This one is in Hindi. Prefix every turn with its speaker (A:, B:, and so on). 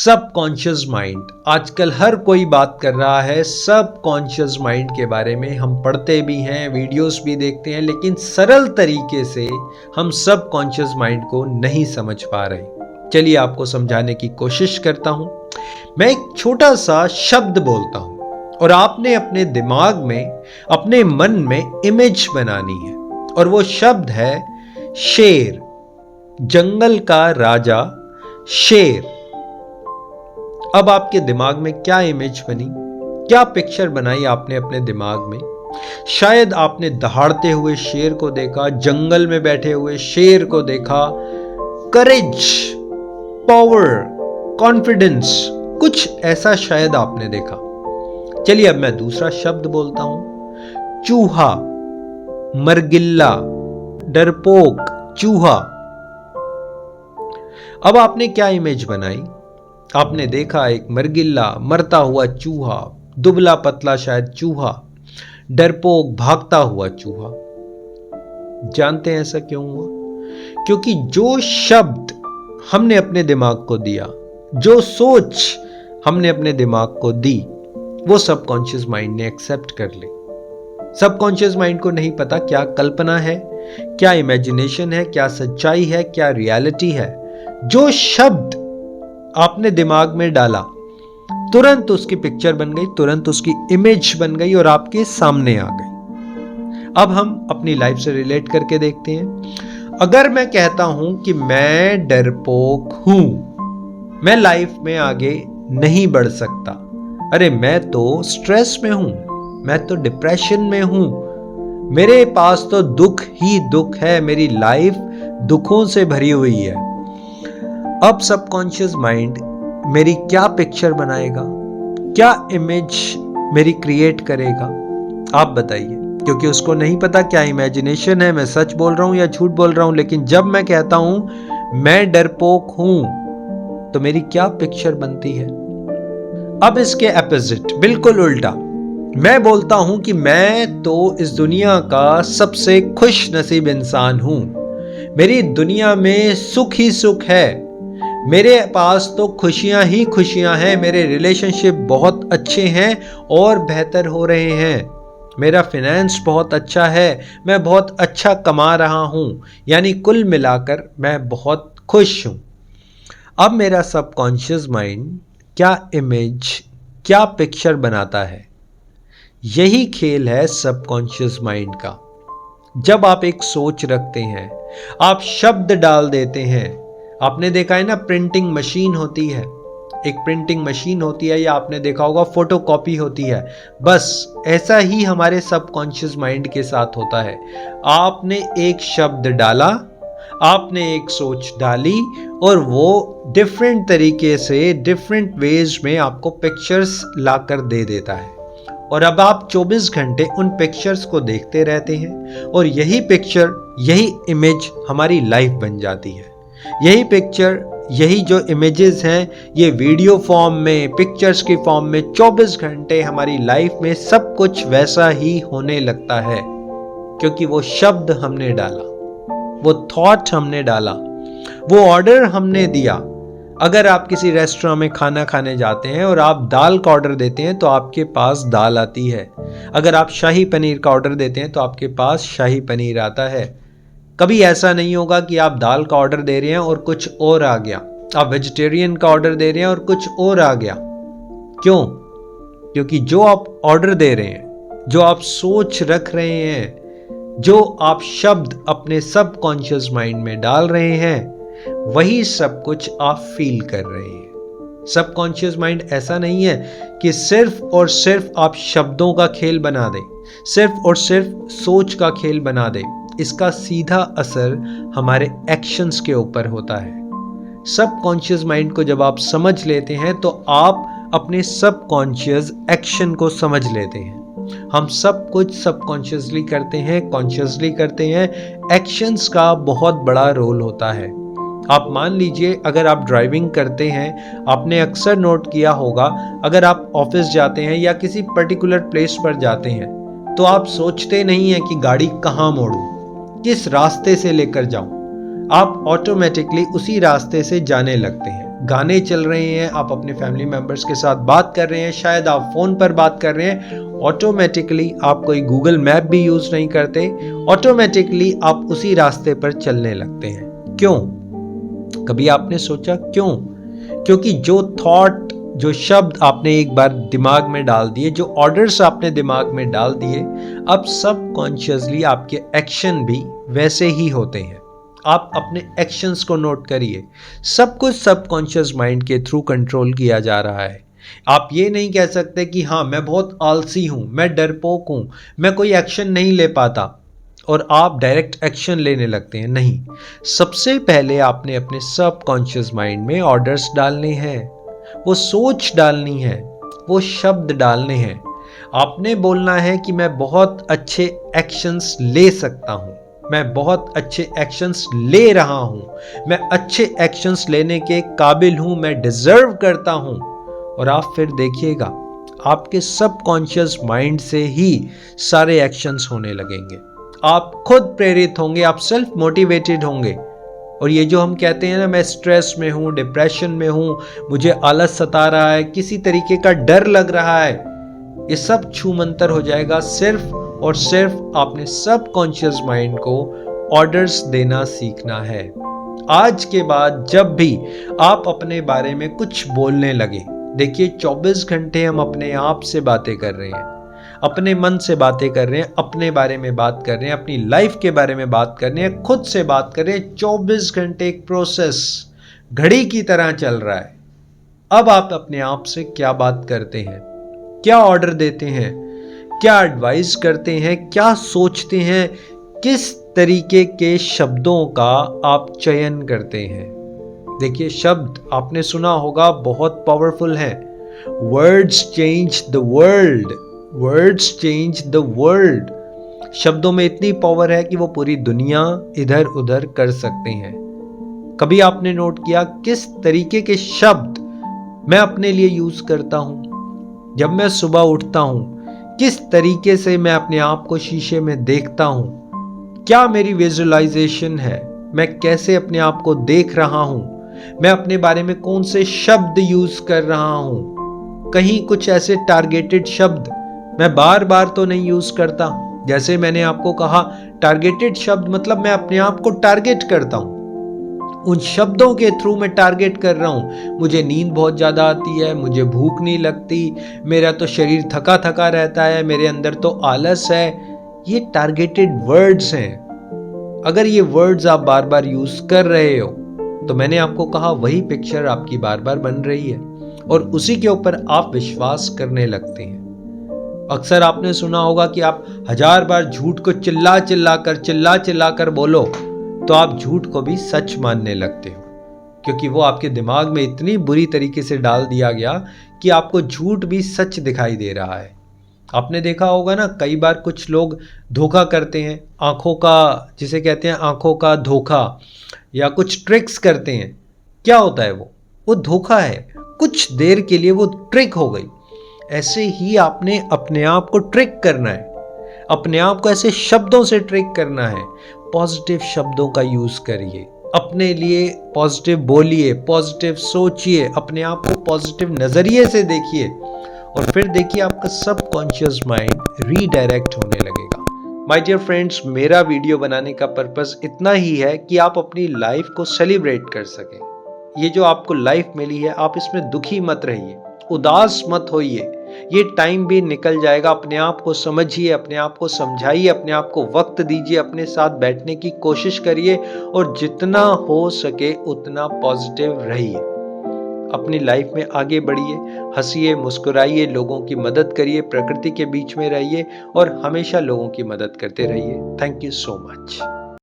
A: सबकॉन्शियस माइंड, आजकल हर कोई बात कर रहा है सबकॉन्शियस माइंड के बारे में। हम पढ़ते भी हैं, वीडियोस भी देखते हैं, लेकिन सरल तरीके से हम सबकॉन्शियस माइंड को नहीं समझ पा रहे। चलिए आपको समझाने की कोशिश करता हूं। मैं एक छोटा सा शब्द बोलता हूं और आपने अपने दिमाग में, अपने मन में इमेज बनानी है, और वो शब्द है शेर। जंगल का राजा शेर। अब आपके दिमाग में क्या इमेज बनी, क्या पिक्चर बनाई आपने अपने दिमाग में? शायद आपने दहाड़ते हुए शेर को देखा, जंगल में बैठे हुए शेर को देखा, करेज, पावर, कॉन्फिडेंस, कुछ ऐसा शायद आपने देखा। चलिए अब मैं दूसरा शब्द बोलता हूं, चूहा, मरगिल्ला, डरपोक, चूहा। अब आपने क्या इमेज बनाई? आपने देखा एक मरगिल्ला, मरता हुआ चूहा, दुबला पतला शायद चूहा, डरपोक, भागता हुआ चूहा। जानते हैं ऐसा क्यों हुआ? क्योंकि जो शब्द हमने अपने दिमाग को दिया, जो सोच हमने अपने दिमाग को दी, वो सबकॉन्शियस माइंड ने एक्सेप्ट कर ली। सबकॉन्शियस माइंड को नहीं पता क्या कल्पना है, क्या इमेजिनेशन है, क्या सच्चाई है, क्या रियलिटी है। जो शब्द आपने दिमाग में डाला, तुरंत उसकी पिक्चर बन गई, तुरंत उसकी इमेज बन गई और आपके सामने आ गई। अब हम अपनी लाइफ से रिलेट करके देखते हैं। अगर मैं कहता हूं कि मैं डरपोक हूं, मैं लाइफ में आगे नहीं बढ़ सकता, अरे मैं तो स्ट्रेस में हूं, मैं तो डिप्रेशन में हूं, मेरे पास तो दुख ही दुख है, मेरी लाइफ दुखों से भरी हुई है। अब सबकॉन्शियस माइंड मेरी क्या पिक्चर बनाएगा, क्या इमेज मेरी क्रिएट करेगा? आप बताइए, क्योंकि उसको नहीं पता क्या इमेजिनेशन है, मैं सच बोल रहा हूं या झूठ बोल रहा हूं। लेकिन जब मैं कहता हूं मैं डरपोक हूं, तो मेरी क्या पिक्चर बनती है? अब इसके अपोजिट, बिल्कुल उल्टा, मैं बोलता हूं कि मैं तो इस दुनिया का सबसे खुश नसीब इंसान हूं, मेरी दुनिया में सुख ही सुख है, मेरे पास तो खुशियां ही खुशियां हैं, मेरे रिलेशनशिप बहुत अच्छे हैं और बेहतर हो रहे हैं, मेरा फाइनेंस बहुत अच्छा है, मैं बहुत अच्छा कमा रहा हूं, यानी कुल मिलाकर मैं बहुत खुश हूं। अब मेरा सबकॉन्शियस माइंड क्या इमेज, क्या पिक्चर बनाता है? यही खेल है सबकॉन्शियस माइंड का। जब आप एक सोच रखते हैं, आप शब्द डाल देते हैं। आपने देखा है ना, प्रिंटिंग मशीन होती है, एक प्रिंटिंग मशीन होती है, या आपने देखा होगा फोटोकॉपी होती है। बस ऐसा ही हमारे सबकॉन्शियस माइंड के साथ होता है। आपने एक शब्द डाला, आपने एक सोच डाली, और वो डिफरेंट तरीके से, डिफरेंट वेज में आपको पिक्चर्स लाकर दे देता है। और अब आप 24 घंटे उन पिक्चर्स को देखते रहते हैं, और यही पिक्चर, यही इमेज हमारी लाइफ बन जाती है। यही पिक्चर, यही जो इमेजेस हैं, ये वीडियो फॉर्म में, पिक्चर्स की फॉर्म में 24 घंटे हमारी लाइफ में सब कुछ वैसा ही होने लगता है, क्योंकि वो शब्द हमने डाला, वो थॉट हमने डाला, वो ऑर्डर हमने दिया। अगर आप किसी रेस्टोरेंट में खाना खाने जाते हैं और आप दाल का ऑर्डर देते हैं, तो आपके पास दाल आती है। अगर आप शाही पनीर का ऑर्डर देते हैं, तो आपके पास शाही पनीर आता है। कभी ऐसा नहीं होगा कि आप दाल का ऑर्डर दे रहे हैं और कुछ और आ गया, आप वेजिटेरियन का ऑर्डर दे रहे हैं और कुछ और आ गया। क्यों? क्योंकि जो आप ऑर्डर दे रहे हैं, जो आप सोच रख रहे हैं, जो आप शब्द अपने सबकॉन्शियस माइंड में डाल रहे हैं, वही सब कुछ आप फील कर रहे हैं। सबकॉन्शियस माइंड ऐसा नहीं है कि सिर्फ और सिर्फ आप शब्दों का खेल बना दें, सिर्फ और सिर्फ सोच का खेल बना दें। इसका सीधा असर हमारे एक्शंस के ऊपर होता है। सबकॉन्शियस माइंड को जब आप समझ लेते हैं, तो आप अपने सबकॉन्शियस एक्शन को समझ लेते हैं। हम सब कुछ सबकॉन्शियसली करते हैं, कॉन्शियसली करते हैं। एक्शंस का बहुत बड़ा रोल होता है। आप मान लीजिए, अगर आप ड्राइविंग करते हैं, आपने अक्सर नोट किया होगा, अगर आप ऑफिस जाते हैं या किसी पर्टिकुलर प्लेस पर जाते हैं, तो आप सोचते नहीं हैं कि गाड़ी कहाँ मोड़ूं, किस रास्ते से लेकर जाऊं। आप ऑटोमेटिकली उसी रास्ते से जाने लगते हैं। गाने चल रहे हैं, आप अपने फैमिली मेंबर्स के साथ बात कर रहे हैं, शायद आप फोन पर बात कर रहे हैं, ऑटोमेटिकली आप कोई गूगल मैप भी यूज नहीं करते, ऑटोमेटिकली आप उसी रास्ते पर चलने लगते हैं। क्यों? कभी आपने सोचा क्यों? क्योंकि जो थॉट, जो शब्द आपने एक बार दिमाग में डाल दिए, जो ऑर्डर्स आपने दिमाग में डाल दिए, अब सबकॉन्शियसली आपके एक्शन भी वैसे ही होते हैं। आप अपने एक्शंस को नोट करिए, सब कुछ सबकॉन्शियस माइंड के थ्रू कंट्रोल किया जा रहा है। आप ये नहीं कह सकते कि हाँ मैं बहुत आलसी हूं, मैं डरपोक हूं, मैं कोई एक्शन नहीं ले पाता, और आप डायरेक्ट एक्शन लेने लगते हैं। नहीं, सबसे पहले आपने अपने सबकॉन्शियस माइंड में ऑर्डर्स डालने हैं, वो सोच डालनी है, वो शब्द डालने हैं। आपने बोलना है कि मैं बहुत अच्छे एक्शंस ले सकता हूं, मैं बहुत अच्छे एक्शंस ले रहा हूं, मैं अच्छे एक्शंस लेने के काबिल हूं, मैं डिजर्व करता हूं। और आप फिर देखिएगा आपके सबकॉन्शियस माइंड से ही सारे एक्शंस होने लगेंगे। आप खुद प्रेरित होंगे, आप सेल्फ मोटिवेटेड होंगे। और ये जो हम कहते हैं ना, मैं स्ट्रेस में हूं, डिप्रेशन में हूं, मुझे आलस सता रहा है, किसी तरीके का डर लग रहा है, ये सब छूमंतर हो जाएगा। सिर्फ और सिर्फ आपने सबकॉन्शियस माइंड को ऑर्डर्स देना सीखना है। आज के बाद जब भी आप अपने बारे में कुछ बोलने लगे, देखिए 24 घंटे हम अपने आप से बातें कर रहे हैं, अपने मन से बातें कर रहे हैं, अपने बारे में बात कर रहे हैं, अपनी लाइफ के बारे में बात कर रहे हैं, खुद से बात कर रहे हैं। 24 घंटे एक प्रोसेस घड़ी की तरह चल रहा है। अब आप अपने आप से क्या बात करते हैं, क्या ऑर्डर देते हैं, क्या एडवाइस करते हैं, क्या सोचते हैं, किस तरीके के शब्दों का आप चयन करते हैं। देखिए, शब्द आपने सुना होगा बहुत पावरफुल है। Words change the world, words change the world. शब्दों में इतनी पावर है कि वो पूरी दुनिया इधर उधर कर सकते हैं। कभी आपने नोट किया किस तरीके के शब्द मैं अपने लिए यूज करता हूं? जब मैं सुबह उठता हूं, किस तरीके से मैं अपने आप को शीशे में देखता हूं, क्या मेरी विजुअलाइजेशन है, मैं कैसे अपने आप को देख रहा हूं, मैं अपने बारे में कौन से शब्द यूज कर रहा हूं। कहीं कुछ ऐसे टारगेटेड शब्द मैं बार बार तो नहीं यूज करता। जैसे मैंने आपको कहा, टारगेटेड शब्द मतलब मैं अपने आप को टारगेट करता हूं, उन शब्दों के थ्रू मैं टारगेट कर रहा हूं। मुझे नींद बहुत ज्यादा आती है, मुझे भूख नहीं लगती, मेरा तो शरीर थका थका रहता है, मेरे अंदर तो आलस है। ये टारगेटेड वर्ड्स हैं। अगर ये वर्ड्स आप बार बार यूज कर रहे हो तो मैंने आपको कहा वही पिक्चर आपकी बार बार बन रही है और उसी के ऊपर आप विश्वास करने लगते हैं। अक्सर आपने सुना होगा कि आप 1000 बार झूठ को चिल्ला चिल्ला कर बोलो तो आप झूठ को भी सच मानने लगते हो, क्योंकि वो आपके दिमाग में इतनी बुरी तरीके से डाल दिया गया कि आपको झूठ भी सच दिखाई दे रहा है। आपने देखा होगा ना, कई बार कुछ लोग धोखा करते हैं, आंखों का, जिसे कहते हैं आंखों का धोखा, या कुछ ट्रिक्स करते हैं। क्या होता है वो धोखा है, कुछ देर के लिए वो ट्रिक हो गई। ऐसे ही आपने अपने आप को ट्रिक करना है, अपने आप को ऐसे शब्दों से ट्रिक करना है। पॉजिटिव शब्दों का यूज करिए, अपने लिए पॉजिटिव बोलिए, पॉजिटिव सोचिए, अपने आप को पॉजिटिव नजरिए से देखिए और फिर देखिए आपका सबकॉन्शियस माइंड रीडायरेक्ट होने लगेगा। माय डियर फ्रेंड्स, मेरा वीडियो बनाने का पर्पस इतना ही है कि आप अपनी लाइफ को सेलिब्रेट कर सकें। ये जो आपको लाइफ मिली है, आप इसमें दुखी मत रहिए, उदास मत होइए। ये टाइम भी निकल जाएगा। अपने आप को समझिए, अपने आप को समझाइए, अपने आप को वक्त दीजिए, अपने साथ बैठने की कोशिश करिए और जितना हो सके उतना पॉजिटिव रहिए। अपनी लाइफ में आगे बढ़िए, हंसिए, मुस्कुराइए, लोगों की मदद करिए, प्रकृति के बीच में रहिए और हमेशा लोगों की मदद करते रहिए। Thank you so much.